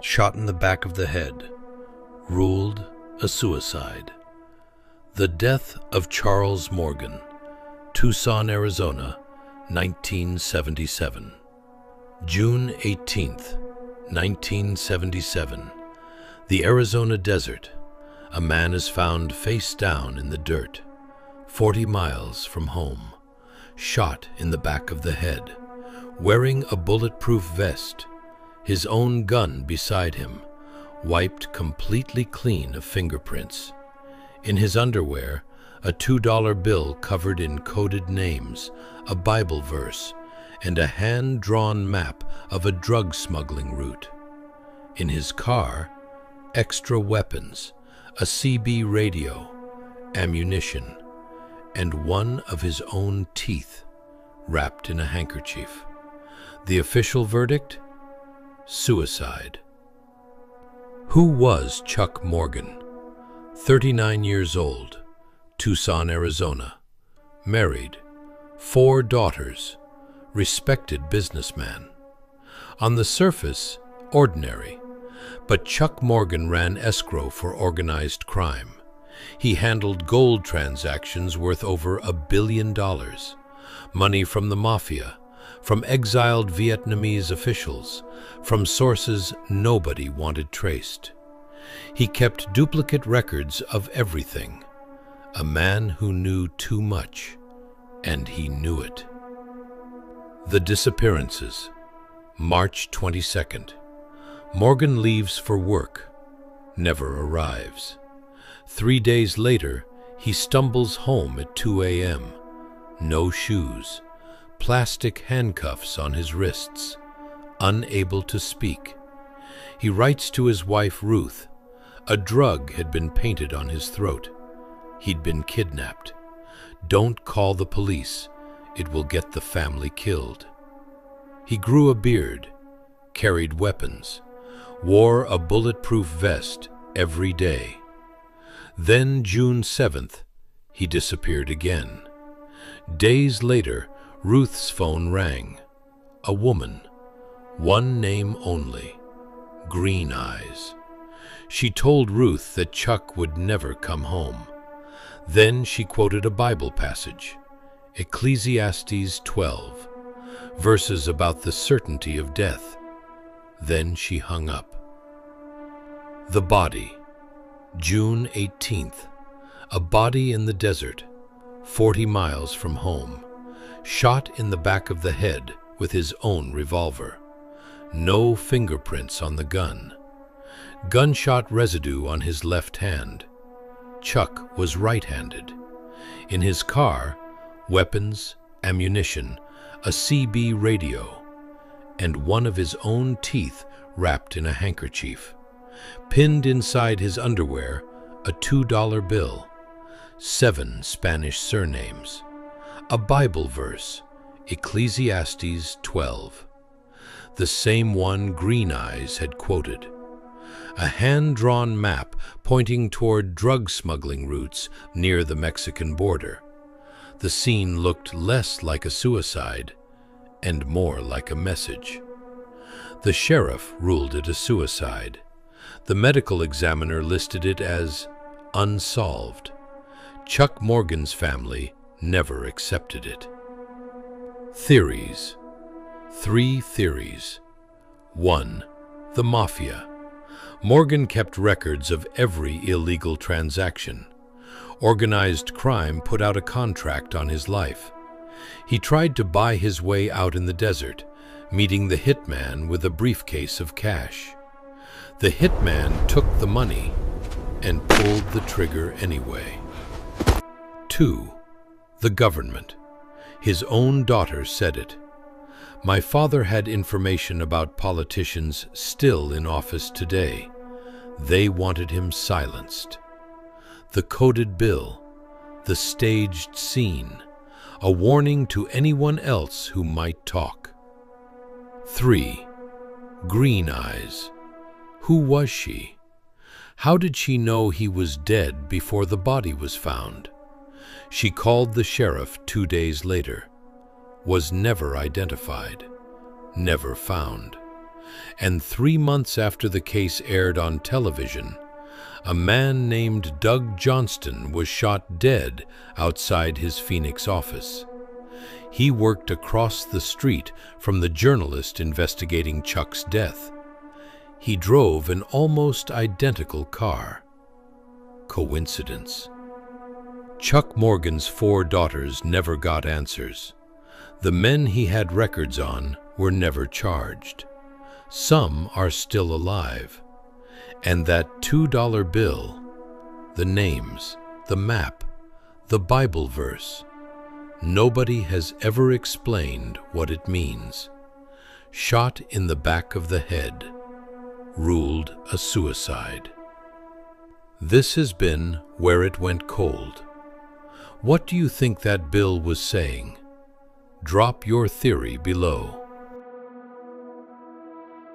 shot in the back of the head, ruled a suicide. The death of Charles Morgan, Tucson, Arizona, 1977. June 18th, 1977. The Arizona desert. A man is found face down in the dirt, 40 miles from home, shot in the back of the head, wearing a bulletproof vest, his own gun beside him, wiped completely clean of fingerprints. In his underwear, a $2 bill covered in coded names, a Bible verse, and a hand-drawn map of a drug smuggling route. In his car, extra weapons, a CB radio, ammunition, and one of his own teeth wrapped in a handkerchief. The official verdict? Suicide. Who was Chuck Morgan? 39 years old, Tucson, Arizona, married, 4 daughters, respected businessman. On the surface, ordinary, but Chuck Morgan ran escrow for organized crime. He handled gold transactions worth over $1 billion, money from the mafia, from exiled Vietnamese officials, from sources nobody wanted traced. He kept duplicate records of everything. A man who knew too much, and he knew it. The disappearances. March 22nd. Morgan leaves for work, never arrives. 3 days later, he stumbles home at 2 a.m. No shoes, plastic handcuffs on his wrists, unable to speak. He writes to his wife, Ruth. A drug had been painted on his throat. He'd been kidnapped. Don't call the police. It will get the family killed. He grew a beard, carried weapons, wore a bulletproof vest every day. Then June 7th, he disappeared again. Days later, Ruth's phone rang. A woman, one name only, Green Eyes. She told Ruth that Chuck would never come home. Then she quoted a Bible passage, Ecclesiastes 12, verses about the certainty of death. Then she hung up. The body. June 18th. A body in the desert, 40 miles from home, shot in the back of the head with his own revolver. No fingerprints on the gun. Gunshot residue on his left hand. Chuck was right-handed. In his car, weapons, ammunition, a CB radio, and one of his own teeth wrapped in a handkerchief. Pinned inside his underwear, a $2 bill, 7 Spanish surnames, a Bible verse, Ecclesiastes 12, the same one Green Eyes had quoted. A hand-drawn map pointing toward drug smuggling routes near the Mexican border. The scene looked less like a suicide and more like a message. The sheriff ruled it a suicide. The medical examiner listed it as unsolved. Chuck Morgan's family never accepted it. Theories. 3 theories. 1. The Mafia. Morgan kept records of every illegal transaction. Organized crime put out a contract on his life. He tried to buy his way out in the desert, meeting the hitman with a briefcase of cash. The hitman took the money and pulled the trigger anyway. 2. The government. His own daughter said it. My father had information about politicians still in office today. They wanted him silenced. The coded bill, the staged scene, a warning to anyone else who might talk. 3. Green Eyes. Who was she? How did she know he was dead before the body was found? She called the sheriff 2 days later. Was never identified, never found. And 3 months after the case aired on television, a man named Doug Johnston was shot dead outside his Phoenix office. He worked across the street from the journalist investigating Chuck's death. He drove an almost identical car. Coincidence? Chuck Morgan's 4 daughters never got answers. The men he had records on were never charged. Some are still alive. And that $2 bill, the names, the map, the Bible verse, nobody has ever explained what it means. Shot in the back of the head, ruled a suicide. This has been Where It Went Cold. What do you think that bill was saying? Drop your theory below.